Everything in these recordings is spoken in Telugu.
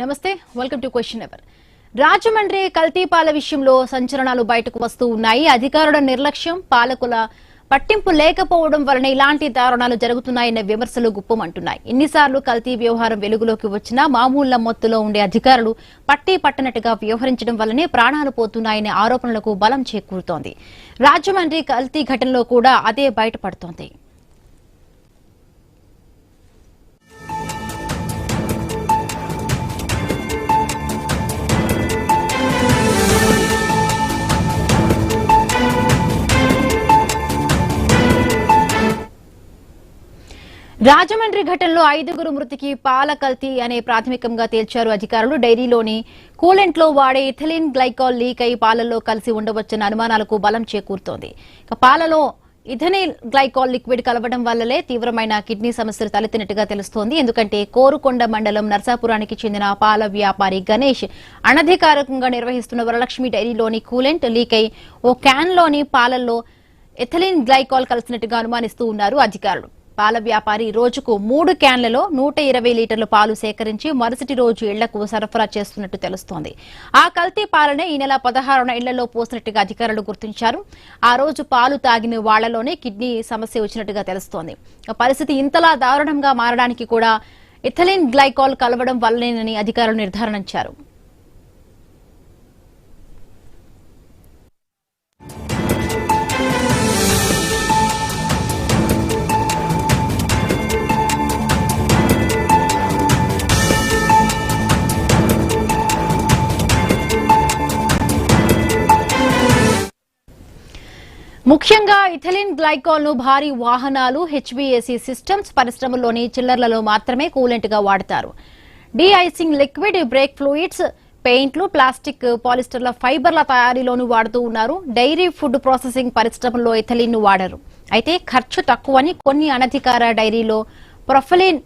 నమస్తే, welcome to question hour. Rajahmundry కల్తీ పాల విషయంలో సంచలనాలు బయటకు వస్తూ ఉన్నాయి. అధికారుల నిర్లక్ష్యం, పాలకుల పట్టింపు లేకపోవడం వలన ఇలాంటి దారుణాలు జరుగుతున్నాయన్న విమర్శలు గుప్పమంటున్నాయి. ఎన్నిసార్లు కల్తీ వ్యవహారం వెలుగులోకి వచ్చినా మామూళ్ల మొత్తులో ఉండే అధికారులు పట్టి పట్టనట్టుగా వ్యవహరించడం వల్లనే ప్రాణాలు పోతున్నాయనే ఆరోపణలకు బలం చేకూరుతోంది. రాజమండ్రి కల్తీ ఘటనలో కూడా అదే బయటపడుతోంది. రాజమండ్రి ఘటనలో 5గురు మృతికి పాల కల్తీ అనే ప్రాథమికంగా తేల్చారు అధికారులు. డైరీలోని కూలెంట్లో వాడే ఇథిలిన్ గ్లైకాల్ లీక్ అయి పాలల్లో కలిసి ఉండవచ్చన్న అనుమానాలకు బలం చేకూరుతోంది. పాలలో ఇథిలిన్ గ్లైకాల్ లిక్విడ్ కలవడం వల్లనే తీవ్రమైన కిడ్నీ సమస్యలు తలెత్తినట్టుగా తెలుస్తోంది. ఎందుకంటే కోరుకొండ మండలం నర్సాపురానికి చెందిన పాల వ్యాపారి గణేష్ అనధికారికంగా నిర్వహిస్తున్న వరలక్ష్మి డైరీలోని కూలెంట్ లీక్ అయి ఓ క్యాన్లోని పాలల్లో ఇథిలిన్ గ్లైకాల్ కలిసినట్టుగా అనుమానిస్తూ ఉన్నారు అధికారులు. పాల వ్యాపారి రోజుకు 3 క్యాన్లలో 120 లీటర్ల పాలు సేకరించి మరుసటి రోజు ఇళ్లకు సరఫరా చేస్తున్నట్టు తెలుస్తోంది. ఆ కల్తీ పాలనే ఈ నెల 16న ఇళ్లలో పోసినట్టుగా అధికారులు గుర్తించారు. ఆ రోజు పాలు తాగిన వాళ్లలోనే కిడ్నీ సమస్య వచ్చినట్టుగా తెలుస్తోంది. పరిస్థితి ఇంతలా దారుణంగా మారడానికి కూడా ఇథిలిన్ గ్లైకాల్ కలవడం వల్లనేనని అధికారులు నిర్ధారించారు. ముఖ్యంగా ఇథిలిన్ గ్లైకాల్ ను భారీ వాహనాలు, హెచ్వీఏసీ సిస్టమ్స్, పరిశ్రమల్లోని చిల్లర్లలో మాత్రమే కూలెంట్ గా వాడతారు. డీఐసింగ్ లిక్విడ్, బ్రేక్ ఫ్లూయిడ్స్, పెయింట్లు, ప్లాస్టిక్, పాలిస్టర్ల ఫైబర్ల తయారీలోనూ వాడుతూ ఉన్నారు. డైరీ ఫుడ్ ప్రాసెసింగ్ పరిశ్రమల్లో ఇథిలిన్ ను వాడరు. అయితే ఖర్చు తక్కువని కొన్ని అనధికార డైరీలో ప్రొఫైలిన్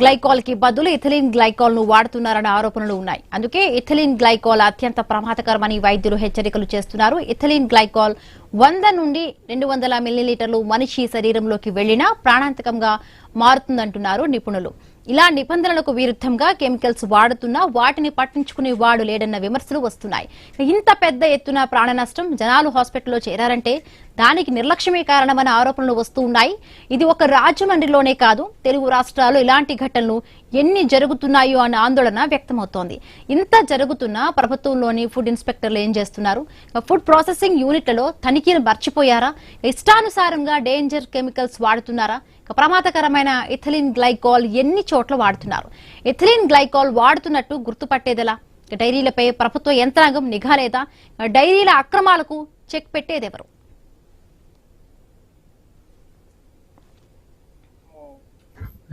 గ్లైకాల్ కి బదులు ఇథిలిన్ గ్లైకాల్ ను వాడుతున్నారన్న ఆరోపణలు ఉన్నాయి. అందుకే ఇథిలిన్ గ్లైకాల్ అత్యంత ప్రమాదకరమని వైద్యులు హెచ్చరికలు చేస్తున్నారు. ఇథిలిన్ గ్లైకాల్ 100 నుండి 200 మిల్లీలీటర్లు మనిషి శరీరంలోకి వెళ్లినా ప్రాణాంతకంగా మారుతుందంటున్నారు నిపుణులు. ఇలా నిబంధనలకు విరుద్ధంగా కెమికల్స్ వాడుతున్నా వాటిని పట్టించుకునే వాడు లేడన్న విమర్శలు వస్తున్నాయి. ఇంత పెద్ద ఎత్తున ప్రాణ నష్టం, జనాలు హాస్పిటల్లో చేరారంటే దానికి నిర్లక్ష్యమే కారణమన్న ఆరోపణలు వస్తూ ఉన్నాయి. ఇది ఒక రాజమండ్రిలోనే కాదు, తెలుగు రాష్ట్రాల్లో ఇలాంటి ఘటనలు ఎన్ని జరుగుతున్నాయో అన్న ఆందోళన వ్యక్తమవుతోంది. ఇంత జరుగుతున్నా ప్రభుత్వంలోని ఫుడ్ ఇన్స్పెక్టర్లు ఏం చేస్తున్నారు? ఫుడ్ ప్రాసెసింగ్ యూనిట్లలో తనిఖీలు మర్చిపోయారా? ఇష్టానుసారంగా డేంజర్ కెమికల్స్ వాడుతున్నారా? ప్రమాదకరమైన ఇథిలిన్ గ్లైకాల్ ఎన్ని చోట్ల వాడుతున్నారు? Ethylene glycol వాడుతున్నట్టు గుర్తుపట్టేదెలా? డైరీలపై ప్రభుత్వ యంత్రాంగం నిఘా లేదా? డైరీల అక్రమాలకు చెక్ పెట్టేదెవరు?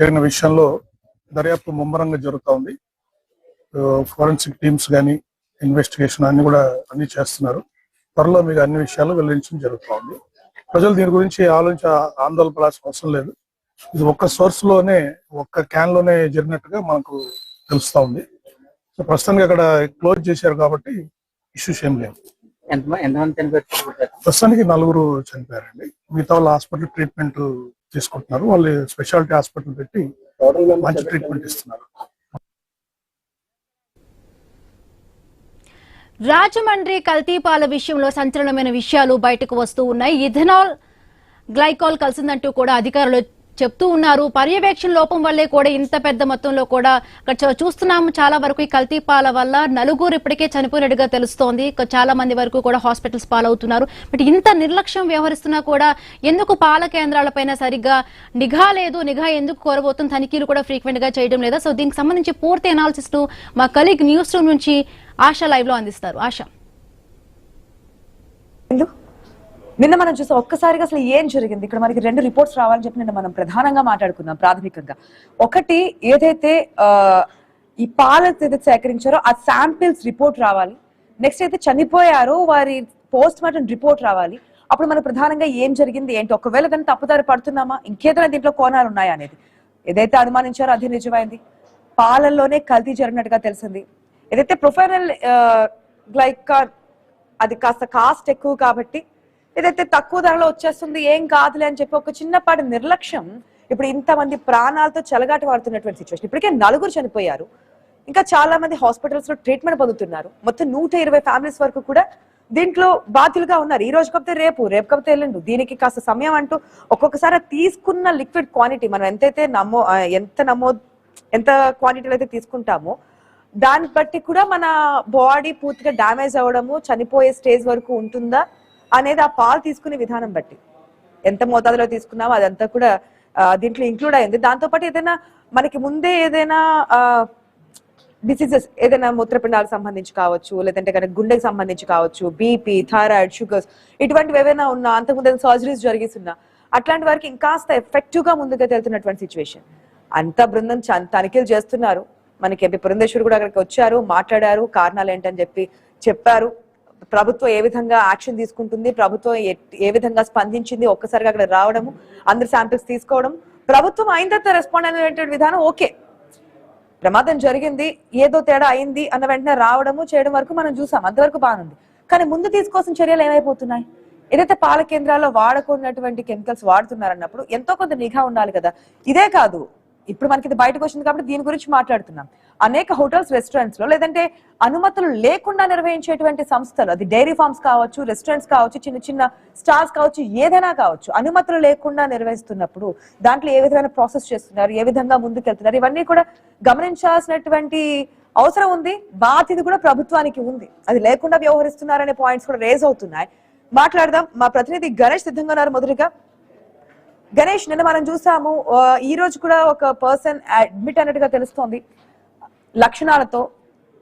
జరిగిన విషయంలో దర్యాప్తు ముమ్మరంగా జరుగుతూ ఉంది. ఫోరెన్సిక్ టీమ్స్ కానీ ఇన్వెస్టిగేషన్ అన్ని చేస్తున్నారు. త్వరలో మీకు అన్ని విషయాలు వెల్లడించడం జరుగుతూ ఉంది. ప్రజలు దీని గురించి ఆందోళన పడాల్సిన అవసరం లేదు. ఇది ఒక్క సోర్స్ లోనే, ఒక్క క్యాన్ లోనే జరిగినట్టుగా మనకు తెలుస్తా ఉంది. సో ప్రస్తుతానికి అక్కడ క్లోజ్ చేశారు కాబట్టి ఇష్యూస్ ఏం లేవు. ప్రస్తుతానికి 4 చనిపోయారండి. మిగతా వాళ్ళు హాస్పిటల్ ట్రీట్మెంట్ తీసుకుంటున్నారు. వాళ్ళు స్పెషాలిటీ హాస్పిటల్ పెట్టి మంచి ట్రీట్మెంట్ ఇస్తున్నారు. రాజమండ్రి కల్తీ పాల విషయంలో సంచలనమైన విషయాలు బయటకు వస్తూ ఉన్నాయి. ఇథనాల్ గ్లైకాల్ కలిసిందంటూ కూడా అధికారులు చెప్తూ ఉన్నారు. పర్యవేక్షణ లోపం వల్లే కూడా ఇంత పెద్ద మొత్తంలో కూడా చూస్తున్నాము. చాలా వరకు ఈ కల్తీ పాల వల్ల 4 ఇప్పటికే చనిపోయినట్టుగా తెలుస్తోంది. చాలా మంది వరకు కూడా హాస్పిటల్స్ పాలవుతున్నారు. బట్ ఇంత నిర్లక్ష్యం వ్యవహరిస్తున్నా కూడా ఎందుకు పాల కేంద్రాలపైన సరిగ్గా నిఘా లేదు? నిఘా ఎందుకు కోరబోతుంది? తనిఖీలు కూడా ఫ్రీక్వెంట్ గా చేయడం లేదా? సో దీనికి సంబంధించి పూర్తి అనాలిసిస్ ను మా కలీగ్ న్యూస్ రూమ్ నుంచి ఆశ లైవ్ లో అందిస్తారు. ఆశ, నిన్న మనం చూసాం ఒక్కసారిగా అసలు ఏం జరిగింది. ఇక్కడ మనకి 2 రిపోర్ట్స్ రావాలని చెప్పి నిన్న మనం ప్రధానంగా మాట్లాడుకున్నాం. ప్రాథమికంగా ఒకటి ఏదైతే ఈ పాలు సేకరించారో ఆ శాంపిల్స్ రిపోర్ట్ రావాలి. నెక్స్ట్ అయితే చనిపోయారో వారి పోస్ట్ మార్టం రిపోర్ట్ రావాలి. అప్పుడు మనం ప్రధానంగా ఏం జరిగింది ఏంటి, ఒకవేళ దాన్ని తప్పుదారి పడుతున్నామా, ఇంకేదైనా దీంట్లో కోణాలు ఉన్నాయా అనేది ఏదైతే అనుమానించారో అది నిజమైంది. పాలల్లోనే కల్తీ జరిగినట్టుగా తెలిసింది. ఏదైతే ప్రొఫైనల్ గ్లైకాల్ అది కాస్ట్ ఎక్కువ కాబట్టి ఏదైతే తక్కువ ధరలో వచ్చేస్తుంది, ఏం కాదులే అని చెప్పి ఒక చిన్నపాటి నిర్లక్ష్యం ఇప్పుడు ఇంతమంది ప్రాణాలతో చెలగాట వాడుతున్నటువంటి సిచ్యువేషన్. ఇప్పటికే 4 చనిపోయారు. ఇంకా చాలా మంది హాస్పిటల్స్ లో ట్రీట్మెంట్ పొందుతున్నారు. మొత్తం 120 ఫ్యామిలీస్ వరకు కూడా దీంట్లో బాధ్యులుగా ఉన్నారు. ఈ రోజు కాకపోతే రేపు, రేపు కాకపోతే ఎల్లుండు. దీనికి కాస్త సమయం అంటూ ఒక్కొక్కసారి తీసుకున్న లిక్విడ్ క్వాంటిటీ మనం ఎంత క్వాంటిటీలో అయితే తీసుకుంటామో దాన్ని బట్టి కూడా మన బాడీ పూర్తిగా డ్యామేజ్ అవ్వడము, చనిపోయే స్టేజ్ వరకు ఉంటుందా అనేది ఆ పాలు తీసుకునే విధానం బట్టి, ఎంత మోతాదులో తీసుకున్నామో అదంతా కూడా దీంట్లో ఇంక్లూడ్ అయింది. దాంతోపాటు ఏదైనా మనకి ముందే ఏదైనా డిసీజెస్ ఏదైనా మూత్రపిండాలకు సంబంధించి కావచ్చు, లేదంటే కనుక గుండెకి సంబంధించి కావచ్చు, బీపీ, థైరాయిడ్, షుగర్స్ ఇటువంటివి ఏవైనా ఉన్నా, అంతకుముందు సర్జరీస్ జరిగిస్తున్నా అట్లాంటి వారికి ఇంకాస్త ఎఫెక్టివ్ గా ముందుగా వెళ్తున్నటువంటి సిచ్యువేషన్. అంత బృందం తనిఖీలు చేస్తున్నారు. మనకి ఎంపీ పురంధేశ్వరి కూడా అక్కడికి వచ్చారు, మాట్లాడారు, కారణాలు ఏంటని చెప్పారు. ప్రభుత్వం ఏ విధంగా యాక్షన్ తీసుకుంటుంది, ప్రభుత్వం ఏ విధంగా స్పందించింది, ఒక్కసారిగా అక్కడ రావడము, అందరు శాంపిల్స్ తీసుకోవడం, ప్రభుత్వం అయిన తర్వాత రెస్పాండ్ అనేటువంటి విధానం ఓకే. ప్రమాదం జరిగింది, ఏదో తేడా అయింది అన్న వెంటనే రావడము చేయడం వరకు మనం చూసాం, అంతవరకు బాగుంది. కానీ ముందు తీసుకోవాల్సిన చర్యలు ఏమైపోతున్నాయి? ఏదైతే పాల కేంద్రాల్లో వాడకూడనటువంటి కెమికల్స్ వాడుతున్నారన్నప్పుడు ఎంతో కొంత నిఘా ఉండాలి కదా. ఇదే కాదు, ఇప్పుడు మనకి ఇది బయటకు వచ్చింది కాబట్టి దీని గురించి మాట్లాడుతున్నాం. అనేక హోటల్స్, రెస్టారెంట్స్ లో లేదంటే అనుమతులు లేకుండా నిర్వహించేటువంటి సంస్థలు, అది డైరీ ఫార్మ్స్ కావచ్చు, రెస్టారెంట్స్ కావచ్చు, చిన్న చిన్న స్టాల్స్ కావచ్చు, ఏదైనా కావచ్చు, అనుమతులు లేకుండా నిర్వహిస్తున్నప్పుడు దాంట్లో ఏ విధమైన ప్రాసెస్ చేస్తున్నారు, ఏ విధంగా ముందుకెళ్తున్నారు, ఇవన్నీ కూడా గమనించాల్సినటువంటి అవసరం ఉంది. బాధ్యత కూడా ప్రభుత్వానికి ఉంది. అది లేకుండా వ్యవహరిస్తున్నారనే పాయింట్స్ కూడా రేజ్ అవుతున్నాయి. మాట్లాడదాం. మా ప్రతినిధి గణేష్ సిద్ధంగా ఉన్నారు. మొదటిగా గణేష్, నిన్న మనం చూసాము, ఈ రోజు కూడా ఒక పర్సన్ అడ్మిట్ అన్నట్టుగా తెలుస్తోంది, లక్షణాలతో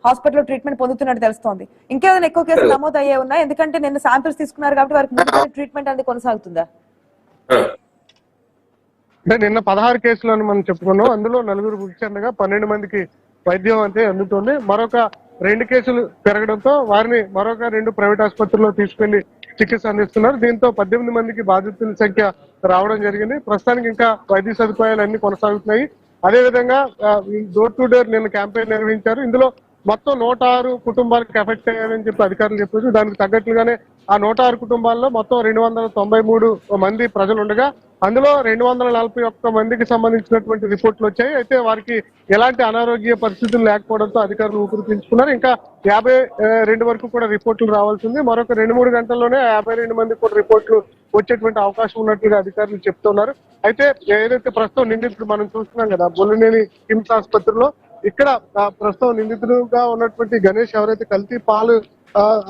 హాస్పిటల్లో ట్రీట్మెంట్ పొందుతున్నట్టు తెలుస్తోంది. ఇంకేదైనా ఎక్కువ కేసులు నమోదు అయ్యే ఉన్నాయి? ఎందుకంటే నిన్న శాంపిల్స్ తీసుకున్నారు కాబట్టి వారికి ట్రీట్మెంట్ అనేది కొనసాగుతుందా? అంటే నిన్న 16 కేసులను మనం చెప్పుకున్నాం. అందులో 4 మృతి చెందగా 12 మందికి వైద్యం అయితే అందుతోంది. మరొక 2 కేసులు పెరగడంతో వారిని మరొక 2 ప్రైవేట్ ఆసుపత్రుల్లో తీసుకెళ్లి చికిత్స అందిస్తున్నారు. దీంతో 18 మందికి బాధితుల సంఖ్య రావడం జరిగింది. ప్రస్తుతానికి ఇంకా వైద్య సదుపాయాలు అన్ని కొనసాగుతున్నాయి. అదేవిధంగా డోర్ టు డోర్ నిన్న క్యాంపెయిన్ నిర్వహించారు. ఇందులో మొత్తం 106 కుటుంబాలకు ఎఫెక్ట్ అయ్యారని చెప్పి అధికారులు చెప్పారు. దానికి తగ్గట్లుగానే ఆ 106 కుటుంబాల్లో మొత్తం 293 మంది ప్రజలు ఉండగా అందులో 241 మందికి సంబంధించినటువంటి రిపోర్ట్లు వచ్చాయి. అయితే వారికి ఎలాంటి అనారోగ్య పరిస్థితులు లేకపోవడంతో అధికారులు ఊపిరి పీల్చుకున్నారు. ఇంకా 52 వరకు కూడా రిపోర్ట్లు రావాల్సింది. మరొక 2-3 గంటల్లోనే 52 మంది కూడా రిపోర్ట్లు వచ్చేటువంటి అవకాశం ఉన్నట్లుగా అధికారులు చెప్తున్నారు. అయితే ఏదైతే ప్రస్తుతం నిందితుడు మనం చూస్తున్నాం కదా, బొల్లినేని కిమ్స్ ఆసుపత్రిలో, ఇక్కడ ప్రస్తుతం నిందితుడుగా ఉన్నటువంటి గణేష్ ఎవరైతే కల్తీ పాలు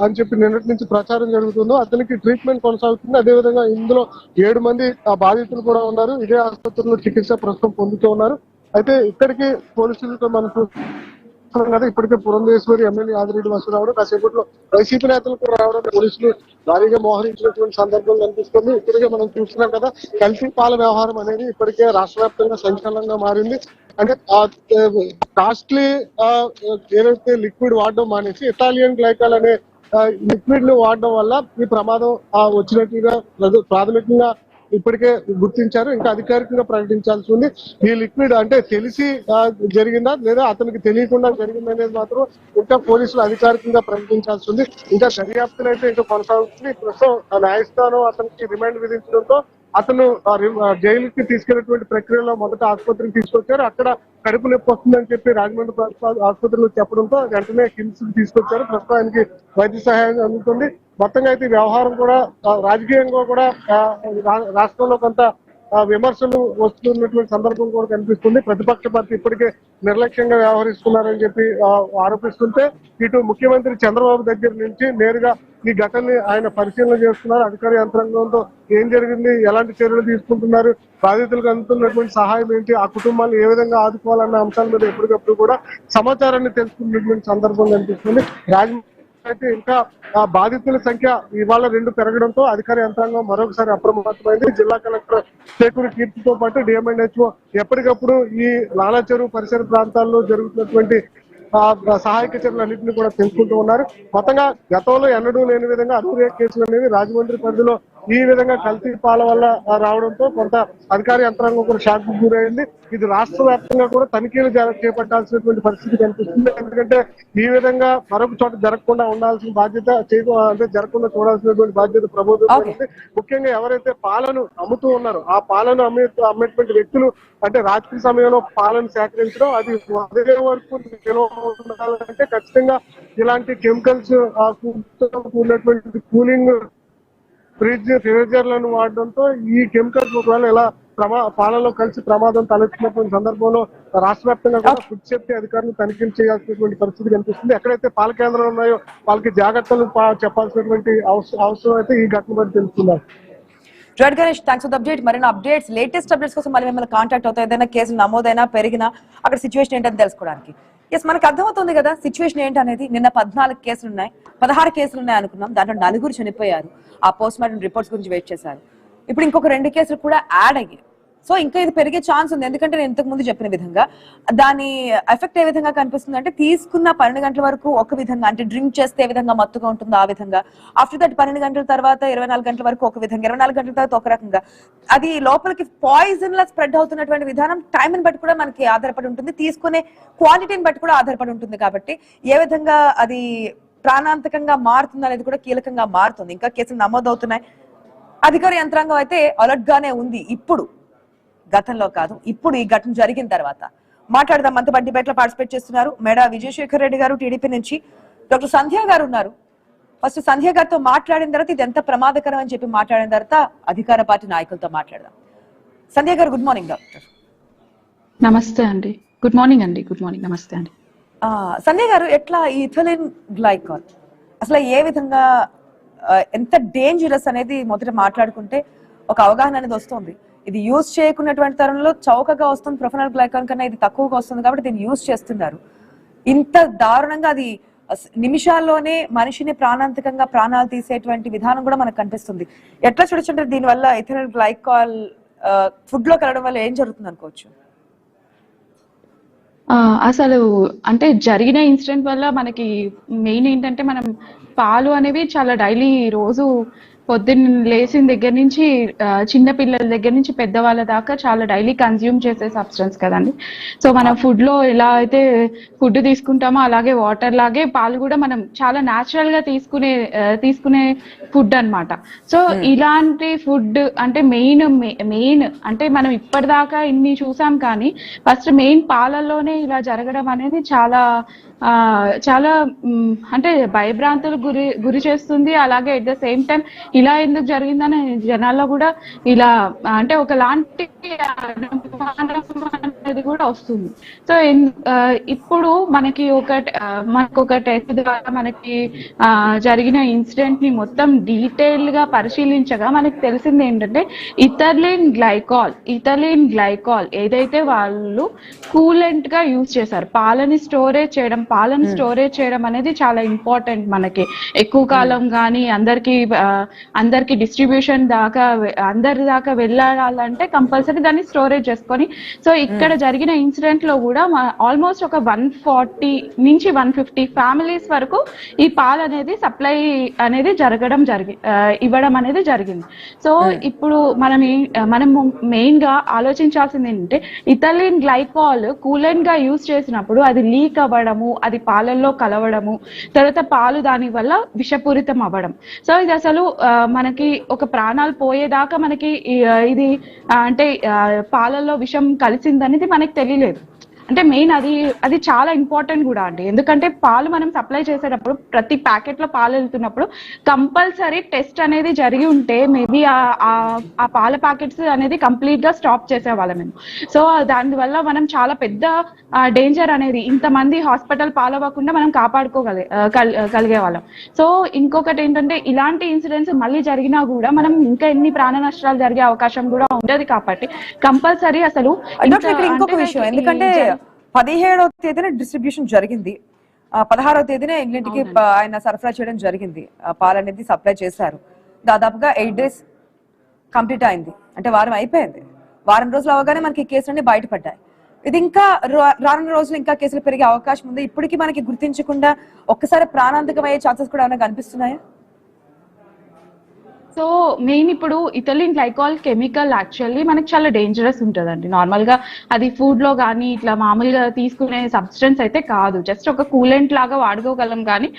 అని చెప్పి నిన్నటి నుంచి ప్రచారం జరుగుతుందో అతనికి ట్రీట్మెంట్ కొనసాగుతుంది. అదేవిధంగా ఇందులో 7 మంది బాధితులు కూడా ఉన్నారు. ఇదే ఆసుపత్రిలో చికిత్స ప్రస్తుతం పొందుతూ ఉన్నారు. అయితే ఇక్కడికి పోలీసులతో మనం చూస్తున్నాం కదా, ఇప్పటికే పురంధేశ్వరి ఎమ్మెల్యే ఆదిరెడ్డి వస్తు రావడం, కాసేపట్లో వైసీపీ నేతలు కూడా రావడం పోలీసులు భారీగా మోహరించినటువంటి సందర్భం కనిపిస్తుంది. ఇప్పటికే మనం చూస్తున్నాం కదా, కల్తీ పాల వ్యవహారం అనేది ఇప్పటికే రాష్ట్ర వ్యాప్తంగా సంచలనంగా మారింది. అంటే కాస్ట్లీ ఏదైతే లిక్విడ్ వాడడం మానేసి ఇటాలియన్ గ్లైకాల్ అనే లిక్విడ్ లు వాడడం వల్ల ఈ ప్రమాదం వచ్చినట్లుగా ప్రాథమికంగా ఇప్పటికే గుర్తించారు. ఇంకా అధికారికంగా ప్రకటించాల్సి ఉంది. ఈ లిక్విడ్ అంటే తెలిసి జరిగిందా లేదా అతనికి తెలియకుండా జరిగిందనేది మాత్రం ఇంకా పోలీసులు అధికారికంగా ప్రకటించాల్సి ఉంది. ఇంకా దర్యాప్తులు అయితే ఇంకా కొనసాగుతుంది. ప్రస్తుతం న్యాయస్థానం అతనికి రిమాండ్ విధించడంతో అతను జైలుకి తీసుకెళ్లేటువంటి ప్రక్రియలో మొదట ఆసుపత్రికి తీసుకొచ్చారు. అక్కడ కడుపు నొప్పి వస్తుందని చెప్పి రాజమండ్రి ఆసుపత్రిలో చెప్పడంతో వెంటనే కిమ్స్ తీసుకొచ్చారు. ప్రస్తుతానికి వైద్య సహాయం అందుతుంది. మొత్తంగా అయితే వ్యవహారం కూడా రాజకీయంగా కూడా రాష్ట్రంలో కొంత విమర్శలు వస్తున్నటువంటి సందర్భం కూడా కనిపిస్తుంది. ప్రతిపక్ష పార్టీ ఇప్పటికే నిర్లక్ష్యంగా వ్యవహరిస్తున్నారని చెప్పి ఆరోపిస్తుంటే ఇటు ముఖ్యమంత్రి చంద్రబాబు దగ్గర నుంచి నేరుగా ఈ ఘటనని ఆయన పరిశీలన చేస్తున్నారు. అధికార యంత్రాంగంతో ఏం జరిగింది, ఎలాంటి చర్యలు తీసుకుంటున్నారు, బాధితులకు అందుతున్నటువంటి సహాయం ఏంటి, ఆ కుటుంబాలు ఏ విధంగా ఆదుకోవాలన్న అంశాల మీద ఎప్పటికప్పుడు కూడా సమాచారాన్ని తెలుసుకున్నటువంటి సందర్భం కనిపిస్తుంది. అయితే ఇంకా బాధితుల సంఖ్య ఇవాళ 2 పెరగడంతో అధికార యంత్రాంగం మరొకసారి అప్రమత్తమైంది. జిల్లా కలెక్టర్ చేకూరి కీర్తితో పాటు డిఎంఎన్హెచ్ఓ ఎప్పటికప్పుడు ఈ లాలా చెరువు పరిసర ప్రాంతాల్లో జరుగుతున్నటువంటి సహాయక చర్యలన్నింటినీ కూడా తెలుసుకుంటూ ఉన్నారు. మొత్తంగా గతంలో ఎన్నడూ లేని విధంగా అసూయ కేసులు అనేవి రాజమండ్రి పరిధిలో ఈ విధంగా కల్తీ పాల వల్ల రావడంతో కొంత అధికార యంత్రాంగం కూడా షాక్ గురైంది. ఇది రాష్ట్ర వ్యాప్తంగా కూడా తనిఖీలు చేపట్టాల్సినటువంటి పరిస్థితి కనిపిస్తుంది. ఎందుకంటే ఈ విధంగా మరొక చోట జరగకుండా ఉండాల్సిన బాధ్యత అంటే జరగకుండా చూడాల్సినటువంటి బాధ్యత ప్రభుత్వం. ముఖ్యంగా ఎవరైతే పాలను అమ్ముతూ ఉన్నారో ఆ పాలను అమ్మేటువంటి వ్యక్తులు అంటే రాత్రి సమయంలో పాలను సేకరించడం, అది ఉదయం వరకు నిల్వ ఉండాలంటే ఖచ్చితంగా ఇలాంటి కెమికల్స్ కూడినటువంటి కూలింగ్ ఫ్రీజర్లను వాడడంతో ఈ కెమికల్స్ ఒకవేళ ఇలా పాలలో కలిసి ప్రమాదం తలెత్తినటువంటి సందర్భంలో రాష్ట్ర వ్యాప్తంగా కూడా ఫుడ్ సేఫ్టీ అధికారులు తనిఖీలు చేయాల్సినటువంటి పరిస్థితి కనిపిస్తుంది. ఎక్కడైతే పాల కేంద్రాలు ఉన్నాయో వాళ్ళకి జాగ్రత్తలు చెప్పాల్సినటువంటి అవసరం అయితే ఈ ఘటన బట్టి తెలుస్తున్నారు. Right Ganesh, thanks for the update. మరిన్ని అప్డేట్స్, లేటెస్ట్ అప్డేట్స్ కోసం మళ్ళీ మిమ్మల్ని కాంటాక్ట్ అవుతాయి. ఏదైనా కేసులు నమోదైనా పెరిగినా అక్కడ సిచ్యువేషన్ ఏంటని తెలుసుకోవడానికి. ఎస్, మనకు అర్థమవుతుంది కదా సిచ్యువేషన్ ఏంటనేది. నిన్న 14 కేసులు ఉన్నాయి, 16 కేసులు ఉన్నాయి అనుకున్నాం. దాంట్లో 4 చనిపోయారు. ఆ పోస్ట్ మార్టం రిపోర్ట్స్ గురించి వెయిట్ చేశారు. ఇప్పుడు ఇంకొక 2 కేసులు కూడా యాడ్ అయ్యాయి. సో ఇంకా ఇది పెరిగే ఛాన్స్ ఉంది. ఎందుకంటే నేను ఇంతకు ముందు చెప్పిన విధంగా దాని ఎఫెక్ట్ ఏ విధంగా కనిపిస్తుంది అంటే, తీసుకున్న 12 గంటల వరకు ఒక విధంగా, అంటే డ్రింక్ చేస్తే ఏ విధంగా మత్తుగా ఉంటుందో ఆ విధంగా, ఆఫ్టర్ దట్ 12 గంటల తర్వాత 24 గంటల వరకు ఒక విధంగా, 24 గంటల తర్వాత ఒక రకంగా, అది లోపలికి పాయిజన్ లా స్ప్రెడ్ అవుతున్నటువంటి విధానం టైంని బట్టి కూడా మనకి ఆధారపడి ఉంటుంది, తీసుకునే క్వాంటిటీని బట్టి కూడా ఆధారపడి ఉంటుంది. కాబట్టి ఏ విధంగా అది ప్రాణాంతకంగా మారుతుంది అనేది కూడా కీలకంగా మారుతుంది. ఇంకా కేసులు నమోదవుతున్నాయి. అధికార యంత్రాంగం అయితే అలర్ట్ గానే ఉంది ఇప్పుడు, గతంలో కాదు. ఇప్పుడు ఈ ఘటన జరిగిన తర్వాత మాట్లాడదాం. మనతో డిబేట్ లో పార్టిసిపేట్ చేస్తున్నారు మేడా విజయశేఖర్ రెడ్డి గారు టీడీపీ నుంచి, డాక్టర్ సంధ్య గారు ఉన్నారు. ఫస్ట్ సంధ్య గారితో మాట్లాడిన తర్వాత ఇది ఎంత ప్రమాదకరం అని చెప్పి మాట్లాడిన తర్వాత అధికార పార్టీ నాయకులతో మాట్లాడదాం. సంధ్య గారు, గుడ్ మార్నింగ్. డాక్టర్ నమస్తే అండి. గుడ్ మార్నింగ్ అండి. Good morning. నమస్తే అండి. సంధ్య గారు, ఎట్లా ఈ ఇథిలిన్ గ్లైకాల్ అసలు ఏ విధంగా ఎంత డేంజరస్ అనేది మొదట మాట్లాడుకుంటే ఒక అవగాహన అనేది వస్తుంది. ఇది యూజ్ చేయకున్నటువంటి తరంలో చౌకగా వస్తుంది, ప్రొఫెనల్ గ్లైకాన్ కన్నా ఇది తక్కువగా వస్తుంది కాబట్టి దీన్ని యూజ్ చేస్తున్నారు. ఇంత దారుణంగా అది నిమిషాల్లోనే మనిషిని ప్రాణాంతకంగా ప్రాణాలు తీసేటువంటి విధానం కూడా మనకు కనిపిస్తుంది. ఎట్లా చూడొచ్చంటే దీనివల్ల ఇథిలిన్ గ్లైకాల్ ఫుడ్ లో కలవడం వల్ల ఏం జరుగుతుంది అనుకోవచ్చు? అసలు అంటే జరిగిన ఇన్సిడెంట్ వల్ల మనకి మెయిన్ ఏంటంటే, మనం పాలు అనేవి చాలా డైలీ రోజు పొద్దున్న లేచిన దగ్గర నుంచి చిన్న పిల్లల దగ్గర నుంచి పెద్దవాళ్ళ దాకా చాలా డైలీ కన్జ్యూమ్ చేసే సబ్స్టెన్స్ కదండి. సో మనం ఫుడ్ లో ఎలా అయితే ఫుడ్ తీసుకుంటామో అలాగే వాటర్ లాగే పాలు కూడా మనం చాలా న్యాచురల్ గా తీసుకునే ఫుడ్ అన్నమాట. సో ఇలాంటి ఫుడ్ అంటే మెయిన్ అంటే మనం ఇప్పటిదాకా ఇన్ని చూసాం కానీ ఫస్ట్ మెయిన్ పాలల్లోనే ఇలా జరగడం అనేది చాలా చాలా అంటే భయభ్రాంతులకు గురి చేస్తుంది. అలాగే ఎట్ ద సేమ్ టైం ఇలా ఎందుకు జరిగిందని జనాల్లో కూడా ఇలా అంటే ఒకలాంటి అనుమానం అనేది కూడా వస్తుంది. సో ఇప్పుడు మనకి ఒక టెస్ట్ ద్వారా మనకి జరిగిన ఇన్సిడెంట్ ని మొత్తం డీటెయిల్ గా పరిశీలించగా మనకి తెలిసింది ఏంటంటే, ఇథిలిన్ గ్లైకాల్ ఏదైతే వాళ్ళు కూలెంట్ గా యూజ్ చేశారు, పాలని స్టోరేజ్ చేయడం అనేది చాలా ఇంపార్టెంట్. మనకి ఎక్కువ కాలం కానీ అందరికి డిస్ట్రిబ్యూషన్ దాకా అందరి దాకా వెళ్ళాలంటే కంపల్సరీ దాన్ని స్టోరేజ్ చేసుకొని. సో ఇక్కడ జరిగిన ఇన్సిడెంట్ లో కూడా ఆల్మోస్ట్ ఒక 140 నుంచి 150 ఫ్యామిలీస్ వరకు ఈ పాలు అనేది సప్లై అనేది ఇవ్వడం అనేది జరిగింది. సో ఇప్పుడు మనం మెయిన్ గా ఆలోచించాల్సింది ఏంటంటే, ఇథిలిన్ గ్లైకాల్ కూలెంట్ గా యూజ్ చేసినప్పుడు అది లీక్ అవ్వడము, అది పాలల్లో కలవడము, తర్వాత పాలు దాని వల్ల విషపూరితం అవ్వడం. సో ఇది అసలు మనకి ఒక ప్రాణాలు పోయేదాకా మనకి ఇది అంటే పాలల్లో విషం కలిసిందనేది మనకి తెలియలేదు. అంటే మెయిన్ అది చాలా ఇంపార్టెంట్ కూడా అండి. ఎందుకంటే పాలు మనం సప్లై చేసేటప్పుడు ప్రతి ప్యాకెట్ లో పాలు వెళ్తున్నప్పుడు కంపల్సరీ టెస్ట్ అనేది జరిగి ఉంటే మేబీ ఆ పాల ప్యాకెట్స్ అనేది కంప్లీట్ గా స్టాప్ చేసేవాళ్ళం మేము. సో దానివల్ల మనం చాలా పెద్ద డేంజర్ అనేది ఇంతమంది హాస్పిటల్ పాలవ్వకుండా మనం కాపాడుకోగలిగే వాళ్ళం. సో ఇంకొకటి ఏంటంటే, ఇలాంటి ఇన్సిడెంట్స్ మళ్ళీ జరిగినా కూడా మనం ఇంకా ఎన్ని ప్రాణ నష్టాలు జరిగే అవకాశం కూడా ఉండదు. కాబట్టి కంపల్సరీ అసలు ఇంకొక విషయం, ఎందుకంటే 17వ తేదీన డిస్ట్రిబ్యూషన్ జరిగింది, 16వ తేదీన ఇంటికి ఆయన సరఫరా చేయడం జరిగింది. పాలు అనేది సప్లై చేశారు. దాదాపుగా 8 days కంప్లీట్ అయింది, అంటే వారం అయిపోయింది. వారం రోజులు అవగానే మనకి కేసులన్నీ బయటపడ్డాయి. ఇది ఇంకా రానున్న రోజులు ఇంకా కేసులు పెరిగే అవకాశం ఉంది. ఇప్పటికీ మనకి గుర్తించకుండా ఒక్కసారి ప్రాణాంతకం అయ్యే ఛాన్సెస్ కూడా ఏమైనా కనిపిస్తున్నాయా? సో మెయిన్ ఇప్పుడు ఇథిలిన్ గ్లైకాల్ కెమికల్ యాక్చువల్లీ మనకి చాలా డేంజరస్ ఉంటుందండి. నార్మల్ గా అది ఫుడ్ లో కానీ ఇట్లా మామూలుగా తీసుకునే సబ్స్టెన్స్ అయితే కాదు, జస్ట్ ఒక కూలెంట్ లాగా వాడుకోగలం, కానీ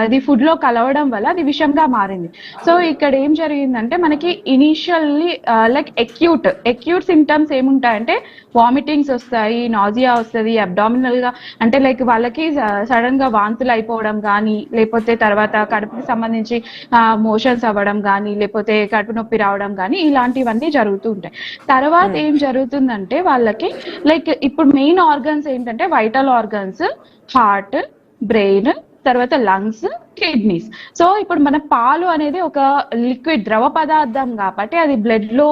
అది ఫుడ్ లో కలవడం వల్ల అది విషంగా మారింది. సో ఇక్కడ ఏం జరిగిందంటే మనకి ఇనీషియల్లీ లైక్ ఎక్యూట్ సిమ్టమ్స్ ఏముంటాయంటే వామిటింగ్స్ వస్తాయి, నాజియా వస్తుంది, అబ్డామినల్ గా అంటే లైక్ వాళ్ళకి సడన్ గా వాంతులు అయిపోవడం కానీ, లేకపోతే తర్వాత కడుపుకి సంబంధించి మోషన్స్ అవ్వడం కానీ, లేకపోతే కడుపు నొప్పి రావడం కానీ, ఇలాంటివన్నీ జరుగుతూ ఉంటాయి. తర్వాత ఏం జరుగుతుందంటే వాళ్ళకి లైక్ ఇప్పుడు మెయిన్ ఆర్గన్స్ ఏంటంటే వైటల్ ఆర్గన్స్, హార్ట్, బ్రెయిన్, తర్వాత లంగ్స్, కిడ్నీస్. సో ఇప్పుడు మన పాలు అనేది ఒక లిక్విడ్ ద్రవ పదార్థం కాబట్టి అది బ్లడ్ లో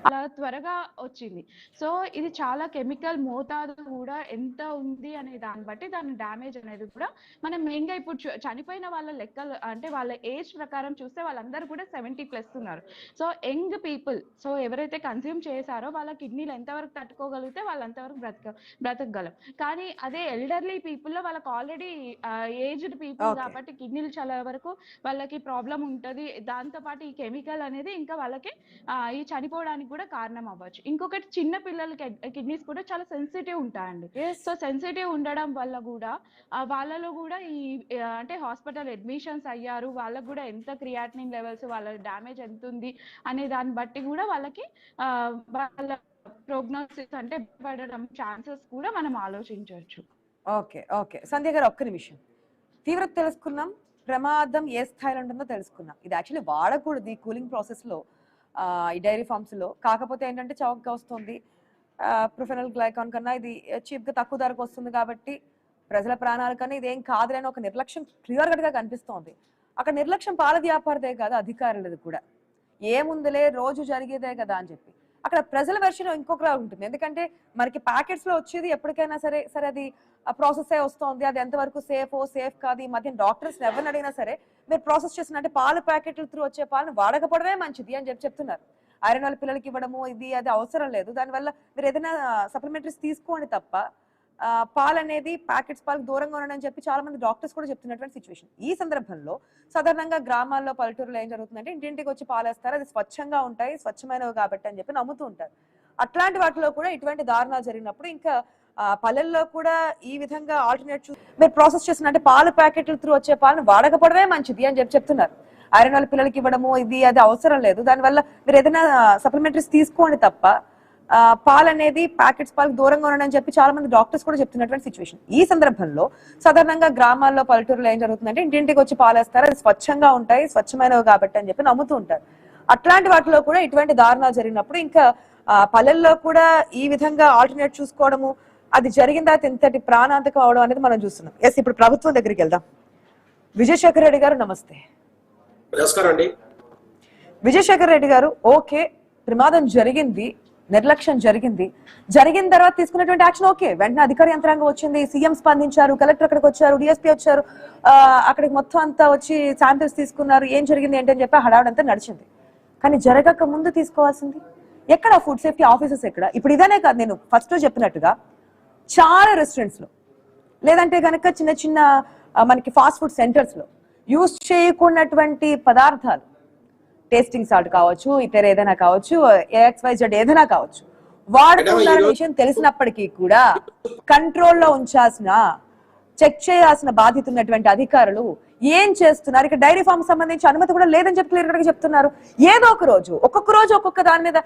అలా త్వరగా వచ్చింది. సో ఇది చాలా కెమికల్ మోతాదు కూడా ఎంత ఉంది అనే దాన్ని బట్టి దాని డ్యామేజ్ అనేది కూడా మనం మెయిన్ గా ఇప్పుడు చనిపోయిన వాళ్ళ లెక్కలు అంటే వాళ్ళ ఏజ్ ప్రకారం చూస్తే వాళ్ళందరూ కూడా 70+ ఉన్నారు. సో యంగ్ పీపుల్, సో ఎవరైతే కన్స్యూమ్ చేశారో వాళ్ళ కిడ్నీలు ఎంతవరకు తట్టుకోగలిగితే వాళ్ళంతవరకు బ్రతకగలం. కానీ అదే ఎల్డర్లీ పీపుల్ లో వాళ్ళకి ఆల్రెడీ ఏజ్డ్ పీపుల్ కాబట్టి కిడ్నీలు చాలా వరకు వాళ్ళకి ప్రాబ్లం ఉంటది. దాంతో పాటు ఈ కెమికల్ అనేది ఇంకా వాళ్ళకి ఈ చనిపోవడానికి కూడా కారణం అవ్వచ్చు. ఇంకొకటి చిన్న పిల్లలకి కిడ్నీస్ కూడా చాలా సెన్సిటివ్ ఉంటాయండి. సో సెన్సిటివ్ ఉండడం వల్ల కూడా వాళ్ళలో కూడా ఈ అంటే హాస్పిటల్ అడ్మిషన్స్ అయ్యారు, వాళ్ళకు కూడా ఎంత క్రియాటినిన్ లెవెల్స్, వాళ్ళ డ్యామేజ్ ఎంత ఉంది అనే దాన్ని బట్టి కూడా వాళ్ళకి వాళ్ళ ప్రోగ్నోసిస్ అంటే పడడం ఛాన్సెస్ కూడా మనం ఆలోచించవచ్చు. ఓకే ఓకే సంధ్య గారు, ఒక్క నిమిషం. తీవ్రత తెలుసుకున్నాం, ప్రమాదం ఏ స్థాయిలో ఉంటుందో తెలుసుకున్నాం. ఇది యాక్చువల్లీ వాడకూడదు ఈ కూలింగ్ ప్రాసెస్ లో, ఈ డైరీ ఫార్మ్స్ లో. కాకపోతే ఏంటంటే చౌకగా వస్తుంది, ప్రొఫెనల్ గ్లైకాన్ కన్నా ఇది చీప్ గా తక్కువ ధరకు వస్తుంది కాబట్టి ప్రజల ప్రాణాల కన్నా ఇదేం కాదులేని ఒక నిర్లక్ష్యం క్లియర్ కట్ గా కనిపిస్తోంది. అక్కడ నిర్లక్ష్యం పాల వ్యాపారదే కాదు, అధికారులది కూడా. ఏముందిలే రోజు జరిగేదే కదా అని చెప్పి. అక్కడ ప్రజల వెర్షన్ ఇంకొకలా ఉంటుంది. ఎందుకంటే మనకి ప్యాకెట్స్ లో వచ్చేది ఎప్పటికైనా సరే అది ప్రాసెస్ వస్తుంది, అది ఎంతవరకు సేఫ్ కాదు. ఈ మధ్య డాక్టర్స్ ఎవరిని అడిగినా సరే మీరు ప్రాసెస్ చేస్తున్నట్టే పాలు ప్యాకెట్ల త్రూ వచ్చే పాలను వాడకపోవడమే మంచిది అని చెప్తున్నారు. ఐరన్ వాళ్ళ పిల్లలకి ఇవ్వడము ఇది అది అవసరం లేదు, దానివల్ల మీరు ఏదైనా సప్లిమెంటరీస్ తీసుకోండి తప్ప పాలు అనేది ప్యాకెట్స్ పాలకు దూరంగా ఉండడం చెప్పి చాలా మంది డాక్టర్స్ కూడా చెప్తున్నటువంటి సిచ్యువేషన్. ఈ సందర్భంలో సాధారణంగా గ్రామాల్లో పల్లెటూరులో ఏం జరుగుతుందంటే ఇంటింటికి వచ్చి పాలేస్తారు, అది స్వచ్ఛంగా ఉంటాయి, స్వచ్ఛమైనవి కాబట్టి అని చెప్పి నమ్ముతూ ఉంటారు. అట్లాంటి వాటిలో కూడా ఇటువంటి దారుణాలు జరిగినప్పుడు ఇంకా పల్లెల్లో కూడా ఈ విధంగా ఆల్టర్నేట్ మీరు ప్రాసెస్ చేస్తున్నట్టే పాలు ప్యాకెట్ల త్రూ వచ్చే పాలను వాడకపోవడమే మంచిది అని చెప్తున్నారు. ఐరన్ వాళ్ళ పిల్లలకి ఇవ్వడము ఇది అది అవసరం లేదు, దానివల్ల మీరు ఏదైనా సప్లిమెంటరీస్ తీసుకోండి తప్ప పాలు అనేది ప్యాకెట్స్ పాలకు దూరంగా ఉండడం చెప్పి చాలా మంది డాక్టర్స్ కూడా చెప్తున్నటువంటి సిచ్యువేషన్. ఈ సందర్భంలో సాధారణంగా గ్రామాల్లో పల్లెటూరులో ఏం జరుగుతుందంటే ఇంటింటికి వచ్చి పాలేస్తారు, అది స్వచ్ఛంగా ఉంటాయి, స్వచ్ఛమైనవి కాబట్టి అని చెప్పి నమ్ముతూ ఉంటారు. అట్లాంటి వాటిలో కూడా ఇటువంటి దారుణాలు జరిగినప్పుడు ఇంకా పల్లెల్లో కూడా ఈ విధంగా ఆల్టర్నేట్ చూసుకోవడము, అది జరిగిన తర్వాత ఇంతటి ప్రాణాంతకం అవడం అనేది మనం చూస్తున్నాం. ఎస్, ఇప్పుడు ప్రభుత్వం దగ్గరికి వెళ్దాం. విజయశేఖర్ రెడ్డి గారు నమస్తే. నమస్కారం అండి. విజయశేఖర్ రెడ్డి గారు, ఓకే ప్రమాదం జరిగింది, నిర్లక్ష్యం జరిగిన తర్వాత తీసుకున్నటువంటి యాక్షన్ ఓకే, వెంటనే అధికార యంత్రాంగం వచ్చింది, సీఎం స్పందించారు, కలెక్టర్ అక్కడికి వచ్చారు, డిఎస్పీ వచ్చారు, అక్కడికి మొత్తం అంతా వచ్చి శాంపిల్స్ తీసుకున్నారు, ఏం జరిగింది ఏంటని చెప్పి హడావుడంతా నడిచింది. కానీ జరగక ముందు తీసుకోవాల్సింది ఎక్కడ? ఫుడ్ సేఫ్టీ ఆఫీసర్స్ ఎక్కడ? ఇప్పుడు ఇదనే కాదు, నేను ఫస్ట్ చెప్పినట్టుగా చాలా రెస్టారెంట్స్ లో లేదంటే కనుక చిన్న మనకి ఫాస్ట్ ఫుడ్ సెంటర్స్ లో యూజ్ చేయకున్నటువంటి పదార్థాలు, టేస్టింగ్ సాల్ట్ కావచ్చు, ఇతర ఏదైనా కావచ్చు, XYZ ఏదైనా కావచ్చు, వాడుతున్నారనే విషయం తెలిసినప్పటికీ కూడా కంట్రోల్లో ఉంచాల్సిన, చెక్ చేయాల్సిన బాధ్యత ఉన్నటువంటి అధికారులు ఏం చేస్తున్నారు? ఇక డైరీ ఫార్మ్ సంబంధించి అనుమతి కూడా లేదని చెప్పి క్లియర్ గా చెప్తున్నారు. ఏదో ఒక రోజు ఒక్కొక్క దాని మీద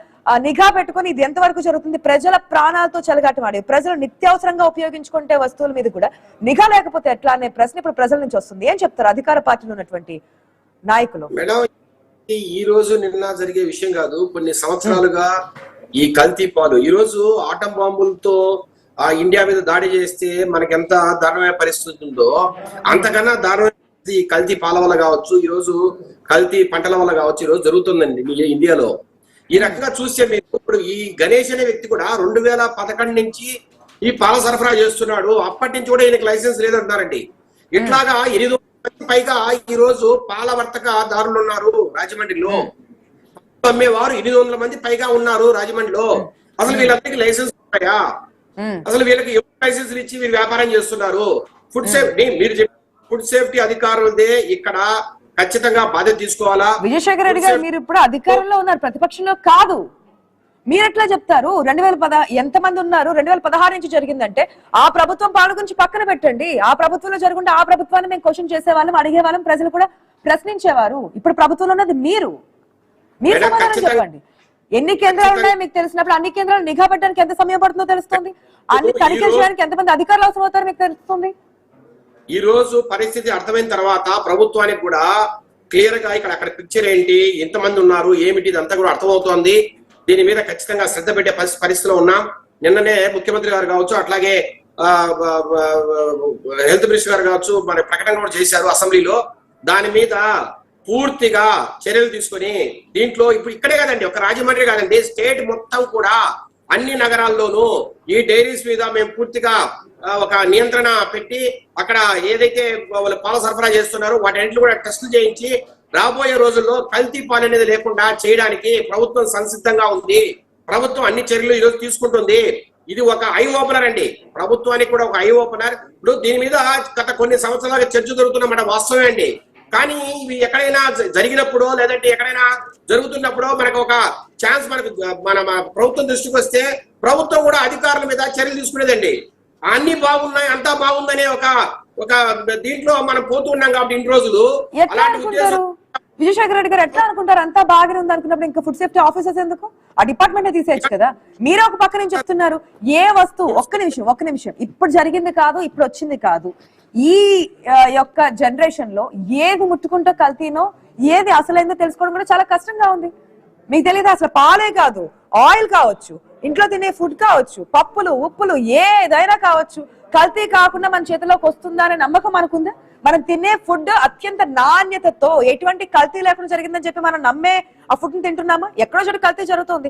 నిఘా పెట్టుకుని ఇది ఎంతవరకు జరుగుతుంది, ప్రజల ప్రాణాలతో చెలగాటమాడి ప్రజలు నిత్యావసరంగా ఉపయోగించుకుంటే వస్తువుల మీద కూడా నిఘా లేకపోతే ఎట్లా అనే ప్రశ్న ఇప్పుడు ప్రజల నుంచి వస్తుంది. ఏం చెప్తారు అధికార పార్టీలో ఉన్నటువంటి నాయకులు? మేడం, ఈ రోజు నిన్న జరిగే విషయం కాదు, కొన్ని సంవత్సరాలుగా ఈ కల్తీ పాలు ఈ రోజు ఆటం బాంబులతో ఇండియా మీద దాడి చేస్తే మనకి ఎంత దారుణమైన పరిస్థితి ఉందో అంతకన్నా దారుణమైన ఈ కల్తీ పాల వల్ల కావచ్చు, ఈ రోజు కల్తీ పంటల వల్ల కావచ్చు, ఈ రోజు జరుగుతుందండి మీ ఇండియాలో. ఈ రకంగా చూస్తే మీకు ఇప్పుడు ఈ గణేష్ అనే వ్యక్తి కూడా 2011 నుంచి ఈ పాల సరఫరా చేస్తున్నాడు, అప్పటి నుంచి కూడా ఈయనకి లైసెన్స్ లేదంటున్నారండి. ఇట్లాగా 800 మంది పైగా ఈ రోజు పాల వర్తకదారులు ఉన్నారు రాజమండ్రిలో, అమ్మేవారు 800 మంది పైగా ఉన్నారు రాజమండ్రిలో. అసలు వీళ్ళందరికీ లైసెన్స్ ఉన్నాయా? అసలు వీళ్ళకి ఎవరు లైసెన్సులు ఇచ్చి వీళ్ళు వ్యాపారం చేస్తున్నారు? ఫుడ్ సేఫ్టీ మీరు ఫుడ్ సేఫ్టీ అధికారులదే ఇక్కడ ఖచ్చితంగా బాధ్యత తీసుకోవాలా. విజయశేఖర రెడ్డి గారు మీరు ఇప్పుడు అధికారంలో ఉన్నారు, ప్రతిపక్షంలో కాదు. మీరు ఎట్లా చెప్తారు 2010 ఎంతమంది ఉన్నారు? 2016 నుంచి జరిగిందంటే ఆ ప్రభుత్వం పాలన గురించి పక్కన పెట్టండి. ఆ ప్రభుత్వంలో జరుగుంటే ఆ ప్రభుత్వాన్ని మేము క్వశ్చన్ చేసేవాళ్ళం, అడిగేవాళ్ళం, ప్రజలు కూడా ప్రశ్నించేవారు. ఇప్పుడు ప్రభుత్వంలో ఉన్నది మీరు సమాధానం చెప్పండి. ఎన్ని కేంద్రాలు ఉన్నాయో మీకు తెలిసినప్పుడు అన్ని కేంద్రాలు నిఘా పెట్టడానికి ఎంత సమయం పడుతుందో తెలుస్తుంది. అన్ని తనిఖీ చేయడానికి ఎంతమంది అధికారులు అవసరం అవుతారో మీకు తెలుస్తుంది. ఈ రోజు పరిస్థితి అర్థమైన తర్వాత ప్రభుత్వానికి కూడా క్లియర్ గా అక్కడ పిక్చర్ ఏంటి, ఎంతమంది ఉన్నారు, ఏమిటి, ఇదంతా కూడా అర్థమవుతోంది. దీని మీద ఖచ్చితంగా శ్రద్ధ పెట్టే పరిస్థితిలో ఉన్నాం. నిన్ననే ముఖ్యమంత్రి గారు కావచ్చు, అట్లాగే హెల్త్ మినిస్టర్ గారు కావచ్చు, మరి ప్రకటన కూడా చేశారు అసెంబ్లీలో. దాని మీద పూర్తిగా చర్యలు తీసుకొని దీంట్లో ఇప్పుడు ఇక్కడే కాదండి, ఒక రాజమండ్రి కాదండి, స్టేట్ మొత్తం కూడా అన్ని నగరాల్లోనూ ఈ డైరీస్ మీద మేము పూర్తిగా ఒక నియంత్రణ పెట్టి అక్కడ ఏదైతే వాళ్ళు పాల సరఫరా చేస్తున్నారో వాటి కూడా టెస్టులు చేయించి రాబోయే రోజుల్లో కల్తీ పాలు అనేది లేకుండా చేయడానికి ప్రభుత్వం సంసిద్ధంగా ఉంది. ప్రభుత్వం అన్ని చర్యలు ఈరోజు తీసుకుంటుంది. ఇది ఒక ఐ ఓపెనర్ అండి, ప్రభుత్వానికి కూడా ఒక ఐ ఓపెనర్. ఇప్పుడు దీని మీద గత కొన్ని సంవత్సరాలుగా చర్చ జరుగుతున్నమాట, వాస్తవమే అండి. కానీ ఇవి ఎక్కడైనా జరిగినప్పుడు లేదంటే ఎక్కడైనా జరుగుతున్నప్పుడు మనకు ఒక ఛాన్స్ మన ప్రభుత్వం దృష్టికి వస్తే ప్రభుత్వం కూడా అధికారుల మీద చర్యలు తీసుకునేదండి. అన్ని బాగున్నాయి, అంతా బాగుందనే ఒక దీంట్లో మనం పోతూ ఉన్నాం కాబట్టి ఇన్ని రోజులు. అలాంటి ఉద్దేశం విజయశేఖర రెడ్డి గారు ఎట్లా అనుకుంటారు? అంతా బాగానే ఉంది అనుకున్నప్పుడు ఇంకా ఫుడ్ సేఫ్టీ ఆఫీసర్స్ ఎందుకు? ఆ డిపార్ట్మెంట్ తీసేయచ్చు కదా. మీరు ఒక పక్క నుంచి చెప్తున్నారు ఏ వస్తువు, ఒక్క నిమిషం, ఇప్పుడు జరిగింది కాదు, ఇప్పుడు వచ్చింది కాదు. ఈ యొక్క జనరేషన్ లో ఏది ముట్టుకుంటే కల్తీనో ఏది అసలైందో తెలుసుకోవడం కూడా చాలా కష్టంగా ఉంది. మీకు తెలియదు అసలు పాలే కాదు, ఆయిల్ కావచ్చు, ఇంట్లో తినే ఫుడ్ కావచ్చు, పప్పులు, ఉప్పులు, ఏదైనా కావచ్చు, కల్తీ కాకుండా మన చేతిలోకి వస్తుందా అనే నమ్మకం మనకుందా? మనం తినే ఫుడ్ అత్యంత నాణ్యతతో ఎటువంటి కల్తీ లేకుండా జరిగిందని చెప్పి మనం నమ్మే ఆ ఫుడ్ ని తింటున్నామా? ఎక్కడో చోట కల్తీ జరుగుతుంది.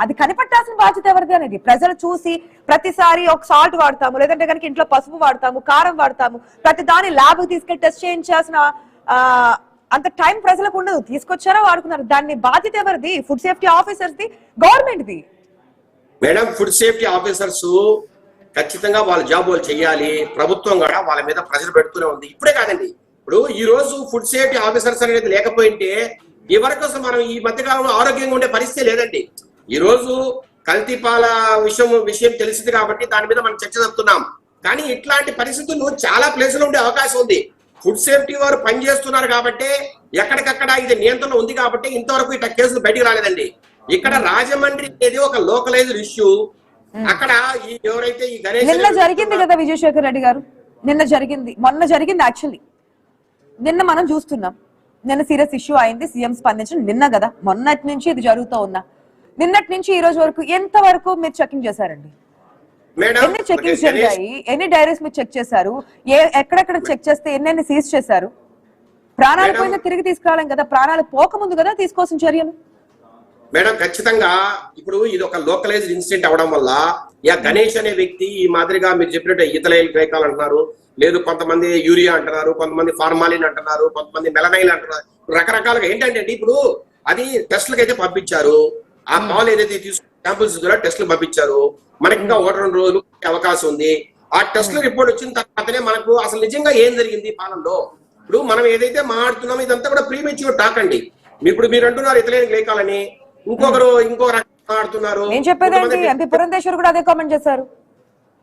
అది కనిపెట్టాల్సిన బాధ్యత ఎవరిది అనేది ప్రజలు చూసి ప్రతిసారి ఒక సాల్ట్ వాడతాము, లేదంటే కనుక ఇంట్లో పసుపు వాడతాము, కారం వాడతాము, ప్రతి దాని ల్యాబ్ తీసుకెళ్లి టెస్ట్ చేయించాల్సిన అంత టైం ప్రజలకు ఉండదు. తీసుకొచ్చారా, వాడుకున్నారు. దాన్ని బాధ్యత ఎవరిది? Food safety officers the, government the. Madam, food safety officers ఖచ్చితంగా వాళ్ళ జాబ్ వాళ్ళు చెయ్యాలి. ప్రభుత్వం కూడా వాళ్ళ మీద ప్రెషర్ పెడుతూనే ఉంది. ఇప్పుడే కాదండి, ఇప్పుడు ఈ రోజు ఫుడ్ సేఫ్టీ ఆఫీసర్స్ అనేది లేకపోయింటే ఈ వరకు అసలు మనం ఈ మధ్యకాలంలో ఆరోగ్యంగా ఉండే పరిస్థితి లేదండి. ఈ రోజు కల్తీ పాల విషయం తెలిసింది కాబట్టి దాని మీద మనం చర్చ జరుపుతున్నాం. కానీ ఇట్లాంటి పరిస్థితులు చాలా ప్లేసులో ఉండే అవకాశం ఉంది. ఫుడ్ సేఫ్టీ వారు పనిచేస్తున్నారు కాబట్టి ఎక్కడికక్కడ ఇది నియంత్రణ ఉంది కాబట్టి ఇంతవరకు ఇట్లా కేసులు బయటికి రాలేదండి. ఇక్కడ రాజమండ్రి అనేది ఒక లోకలైజ్డ్ ఇష్యూ. అక్కడ ఎవరైతే ఈ గణేష్ నిన్న జరిగింది కదా విజయశేఖర రెడ్డి గారు, మొన్న జరిగింది. యాక్చువల్లీ నిన్న మనం చూస్తున్నాం, నిన్న సీరియస్ ఇష్యూ అయింది, సీఎం స్పందించడం నిన్న కదా. మొన్నటి నుంచి ఇది జరుగుతూ ఉన్నా, నిన్నటి నుంచి ఈ రోజు వరకు ఎంత వరకు మీరు చెకింగ్ చేశారండి? ఎన్ని చెకింగ్స్ జరిగాయి? ఎన్ని డైరీస్ మీరు చెక్ చేశారు? ఎక్కడెక్కడ చెక్ చేస్తే ఎన్ని సీజ్ చేశారు? ప్రాణాలు పోయినా తిరిగి తీసుకురాలేం కదా, ప్రాణాలు పోకముందు కదా తీసుకోవాల్సిన చర్యలు. మేడం, ఖచ్చితంగా ఇప్పుడు ఇది ఒక లోకలైజ్డ్ ఇన్సిడెంట్ అవడం వల్ల గణేష్ అనే వ్యక్తి ఈ మాదిరిగా మీరు చెప్పినట్టు ఇథైల్ గ్లైకాల్ అంటున్నారు, లేదు కొంతమంది యూరియా అంటున్నారు, కొంతమంది ఫార్మాలిన్ అంటున్నారు, కొంతమంది మెలనైల్ అంటున్నారు, రకరకాలుగా. ఏంటంటే ఇప్పుడు అది టెస్ట్లకు అయితే పంపించారు. ఆ పాలు ఏదైతే తీసుకున్న శాంపుల్స్ ద్వారా టెస్టులు పంపించారు. మనకి ఇంకా 1-2 రోజులు అవకాశం ఉంది. ఆ టెస్ట్ల రిపోర్ట్ వచ్చిన తర్వాతనే మనకు అసలు నిజంగా ఏం జరిగింది పాలనలో. ఇప్పుడు మనం ఏదైతే మాట్లాడుతున్నామో ఇదంతా కూడా ప్రీమెచ్యూర్ టాక్ అండి. ఇప్పుడు మీరు అంటున్నారు ఇథైల్ గ్లైకాల్ అని, ఇంకో రకం మాట్లాడుతున్నారు. నేను చెప్పేదేంటి, ఎంపీ పురంధేశ్వర్ కూడా అదే కామెంట్ చేశారు,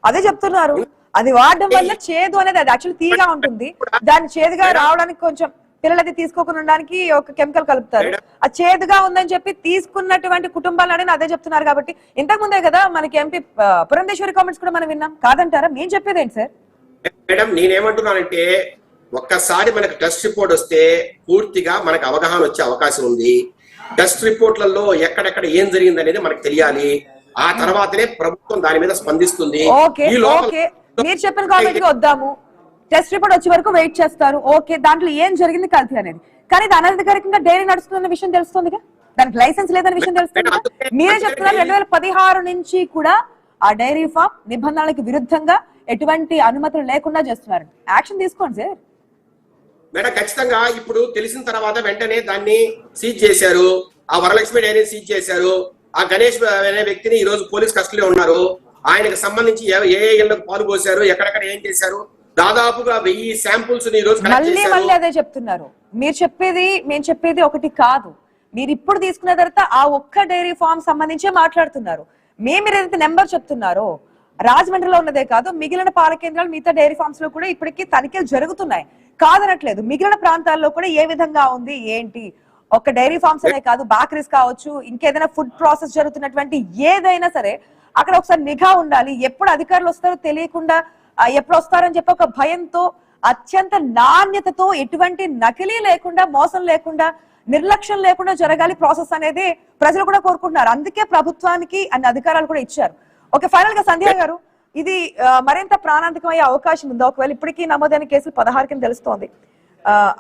అదే చెప్తున్నారు. అది వాడడం వల్ల చేదు అనేది అది యాక్చువల్లీ తీగా ఉంటుంది. దాన్ని చేదుగా రావడానికి కొంచెం పిల్లలది తీసుకోకుండా ఉండడానికి ఒక కెమికల్ కలుపుతారు. ఆ చేదుగా ఉందని చెప్పి తీసుకున్నటువంటి కుటుంబాలని అదే చెప్తున్నారు. కాబట్టి ఇంతకు ముందే కదా మనకి ఎంపీ పురంధేశ్వరి కామెంట్స్ కూడా మనం విన్నాం. కాదంటారా? నేను చెప్పేది ఏంటి సార్? మేడం, నేనేమంటున్నానంటే ఒక్కసారి మనకు టెస్ట్ రిపోర్ట్ వస్తే పూర్తిగా మనకు అవగాహన వచ్చే అవకాశం ఉంది. టెస్ట్ రిపోర్ట్లలో ఎక్కడెక్కడ ఏం జరిగింది అనేది మనకు తెలియాలి. ఆ తర్వాతనే ప్రభుత్వం దాని మీద స్పందిస్తుంది. మీరు చెప్పిన కామెంట్కి వద్దాము. టెస్ట్ రిపోర్ట్ వచ్చే వరకు వెయిట్ చేస్తారు. ఓకే, దాంట్లో ఏం జరిగింది కల్తీ అనేది. కానీ ఇది అనధికారికంగా డైరీ నడుస్తున్న విషయం తెలుస్తుందిగా, దానికి లైసెన్స్ లేదని విషయం తెలుస్తుంది. మీరే చెప్తున్నారు 2016 నుంచి కూడా ఆ డైరీ ఫామ్ నిబంధనలకు విరుద్ధంగా ఎటువంటి అనుమతులు లేకుండా చేస్తున్నారు. యాక్షన్ తీసుకోండి సార్. మేడం, ఖచ్చితంగా ఇప్పుడు తెలిసిన తర్వాత వెంటనే దాన్ని సీజ్ చేశారు. ఆ వరలక్ష్మి డైరీ సీజ్ చేశారు. ఆ గణేష్ అనే వ్యక్తిని ఈ రోజు పోలీస్ కస్టడీలో ఉన్నారు. ఆయనకు సంబంధించి ఏ ఇళ్లకు పాలు పోశారు, ఎక్కడెక్కడ ఏం చేశారు దాదాపుగా 1000 శాంపుల్స్ ఈ రోజు కలెక్ట్ మళ్ళీ చేశారు. అదే చెప్తున్నారు. మేము చెప్పేది ఒకటి కాదు. మీరు ఇప్పుడు తీసుకున్న తర్వాత ఆ ఒక్క డైరీ ఫార్మ్ సంబంధించే మాట్లాడుతున్నారు. మీరు ఏదైతే నెంబర్ చెప్తున్నారో రాజమండ్రిలో ఉన్నదే కాదు, మిగిలిన పాల కేంద్రాలు మిగతా డైరీ ఫార్మ్స్ లో కూడా ఇప్పటికీ తనిఖీలు జరుగుతున్నాయి, కాదనట్లేదు. మిగిలిన ప్రాంతాల్లో కూడా ఏ విధంగా ఉంది ఏంటి, ఒక డైరీ ఫార్మ్స్ అనే కాదు, బేకరీస్ కావచ్చు, ఇంకేదైనా ఫుడ్ ప్రాసెస్ జరుగుతున్నటువంటి ఏదైనా సరే అక్కడ ఒకసారి నిఘా ఉండాలి. ఎప్పుడు అధికారులు వస్తారో తెలియకుండా ఎప్పుడు వస్తారని చెప్పి ఒక భయంతో, అత్యంత నాణ్యతతో, ఎటువంటి నకిలీ లేకుండా, మోసం లేకుండా, నిర్లక్ష్యం లేకుండా జరగాలి ప్రాసెస్ అనేది ప్రజలు కూడా కోరుకుంటున్నారు. అందుకే ప్రభుత్వానికి అన్ని అధికారాలు కూడా ఇచ్చారు. ఓకే, ఫైనల్ గా సంధ్య గారు, ఇది మరింత ప్రాణాంతకమయ్యే అవకాశం ఉందా? ఒకవేళ ఇప్పటికీ నమోదైన కేసులు 16 కింద తెలుస్తోంది.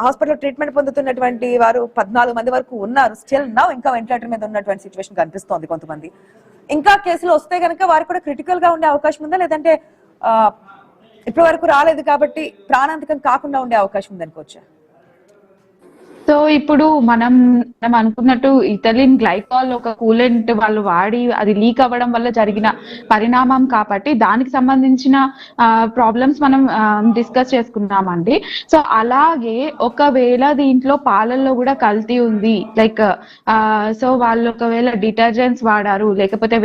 హాస్పిటల్ ట్రీట్మెంట్ పొందుతున్నటువంటి వారు 14 మంది వరకు ఉన్నారు. స్టిల్ నౌ ఇంకా వెంటిలేటర్ మీద ఉన్నటువంటి సిచ్యువేషన్ కనిపిస్తోంది. కొంతమంది ఇంకా కేసులు వస్తే కనుక వారు కూడా క్రిటికల్ గా ఉండే అవకాశం ఉందా, లేదంటే ఇప్పటి వరకు రాలేదు కాబట్టి ప్రాణాంతకం కాకుండా ఉండే అవకాశం ఉందనుకోవచ్చా? సో ఇప్పుడు మనం అనుకున్నట్టు ఇథిలిన్ గ్లైకాల్ ఒక కూలెంట్ వాళ్ళు వాడి అది లీక్ అవ్వడం వల్ల జరిగిన పరిణామం కాబట్టి దానికి సంబంధించిన ప్రాబ్లమ్స్ మనం డిస్కస్ చేసుకున్నామండి. సో అలాగే ఒకవేళ దీంట్లో పాలల్లో కూడా కల్తీ ఉంది, లైక్ సో వాళ్ళు ఒకవేళ డిటర్జెంట్స్ వాడారు, లేకపోతే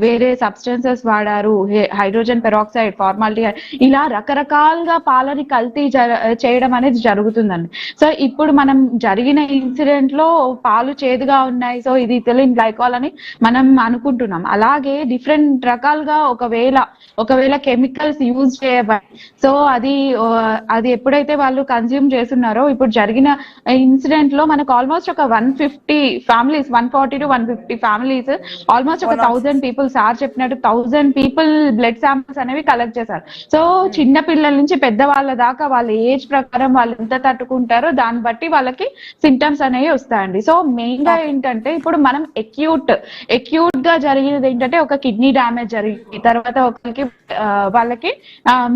వేరే సబ్స్టెన్సెస్ వాడారు, హైడ్రోజన్ పెరాక్సైడ్, ఫార్మాలిటీ, ఇలా రకరకాలుగా పాలని కల్తీ చేయడం అనేది జరుగుతుందండి. సో ఇప్పుడు మనం జరిగిన ఇన్సిడెంట్ లో పాలు చేదుగా ఉన్నాయి, సో ఇది ఇథిలిన్ గ్లైకాల్ అని మనం అనుకుంటున్నాం. అలాగే డిఫరెంట్ రకాలుగా ఒకవేళ కెమికల్స్ యూజ్ చేయబడి, సో అది ఎప్పుడైతే వాళ్ళు కన్స్యూమ్ చేస్తున్నారో, ఇప్పుడు జరిగిన ఇన్సిడెంట్ లో మనకు ఆల్మోస్ట్ ఒక 150 ఫ్యామిలీస్, 140 to 150 ఫ్యామిలీస్, ఆల్మోస్ట్ ఒక 1000 పీపుల్, సార్ చెప్పినట్టు 1000 పీపుల్ బ్లడ్ శాంపిల్స్ అనేవి కలెక్ట్ చేశారు. సో చిన్న పిల్లల నుంచి పెద్దవాళ్ళ దాకా వాళ్ళ ఏజ్ ప్రకారం వాళ్ళు ఎంత తట్టుకుంటారో దాన్ని బట్టి వాళ్ళకి సింటమ్స్ అనేవి వస్తాయండి. సో మెయిన్ గా ఏంటంటే ఇప్పుడు మనం ఎక్యూట్ గా జరిగినది ఏంటంటే ఒక కిడ్నీ డ్యామేజ్ జరిగింది, తర్వాత వాళ్ళకి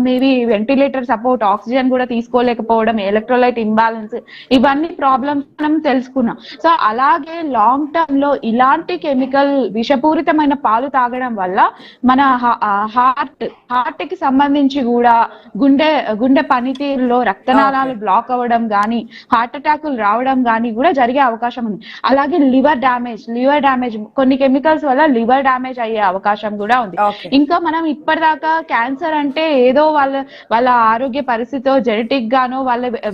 మేబీ వెంటిలేటర్ సపోర్ట్, ఆక్సిజన్ కూడా తీసుకోలేకపోవడం, ఎలక్ట్రోలైట్ ఇంబ్యాలెన్స్, ఇవన్నీ ప్రాబ్లమ్స్ మనం తెలుసుకున్నాం. సో అలాగే లాంగ్ టర్మ్ లో ఇలాంటి కెమికల్ విషపూరితమైన పాలు తాగడం వల్ల మన హార్ట్ కి సంబంధించి కూడా గుండె పనితీరులో రక్తనాళాలు బ్లాక్ అవ్వడం గానీ, హార్ట్ అటాకులు రావడం గానీ కూడా జరిగే అవకాశం ఉంది. అలాగే లివర్ డ్యామేజ్ కొన్ని కెమికల్స్ వల్ల లివర్ డ్యామేజ్ అయ్యే అవకాశం కూడా ఉంది. ఇంకా మనం ఇప్పటిదాకా క్యాన్సర్ అంటే ఏదో వాళ్ళ ఆరోగ్య పరిస్థితితో జెనెటిక్ గానో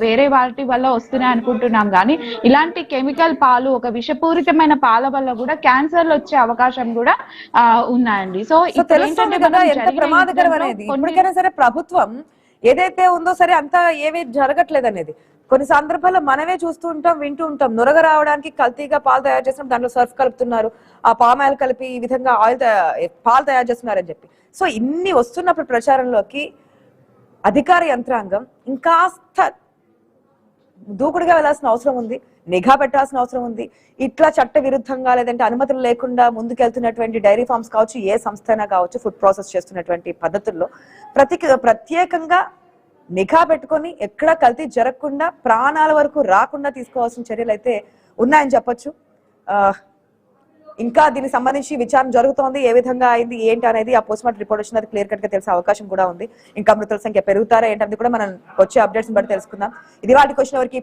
వేరే వాటి వల్ల వస్తున్నాయి అనుకుంటున్నాం, కానీ ఇలాంటి కెమికల్ పాలు, ఒక విషపూరితమైన పాల వల్ల కూడా క్యాన్సర్లు వచ్చే అవకాశం కూడా ఉన్నాయండి. సో తెలుస్తుంది కదా ఎంత ప్రమాదకరం అనేది. ఇప్పటికైనా సరే ప్రభుత్వం ఏదైతే ఉందో సరే అంతా ఏమీ జరగట్లేదు అనేది కొన్ని సందర్భాల్లో మనమే చూస్తూ ఉంటాం, వింటూ ఉంటాం. నొరగ రావడానికి కల్తీగా పాలు తయారు చేస్తున్నారు, దాంట్లో సర్ఫ్ కలుపుతున్నారు, ఆ పామ్ ఆయిల్ కలిపి ఈ విధంగా పాలు తయారు చేస్తున్నారని చెప్పి. సో ఇన్ని వస్తున్నప్పుడు ప్రచారంలోకి అధికార యంత్రాంగం ఇంకాస్త దూకుడుగా వెళ్లాల్సిన అవసరం ఉంది, నిఘా పెట్టాల్సిన అవసరం ఉంది. ఇట్లా చట్ట విరుద్ధంగా లేదంటే అనుమతులు లేకుండా ముందుకెళ్తున్నటువంటి డైరీ ఫార్మ్స్ కావచ్చు, ఏ సంస్థ అయినా కావచ్చు, ఫుడ్ ప్రాసెస్ చేస్తున్నటువంటి పద్ధతుల్లో ప్రత్యేకంగా నిఘా పెట్టుకొని ఎక్కడా కల్తీ జరగకుండా, ప్రాణాల వరకు రాకుండా తీసుకోవాల్సిన చర్యలు అయితే ఉన్నాయని చెప్పొచ్చు. ఇంకా దీనికి సంబంధించి విచారణ జరుగుతోంది, ఏ విధంగా అయింది ఏంటి అనేది ఆ పోస్ట్ మార్టం రిపోర్ట్ వచ్చినది క్లియర్ కట్ గా తెలిసే అవకాశం కూడా ఉంది. ఇంకా మృతుల సంఖ్య పెరుగుతారా ఏంటనేది కూడా మనం వచ్చే అప్డేట్స్ బట్టి తెలుసుకుందాం. ఇది వాటికి వచ్చిన వరకు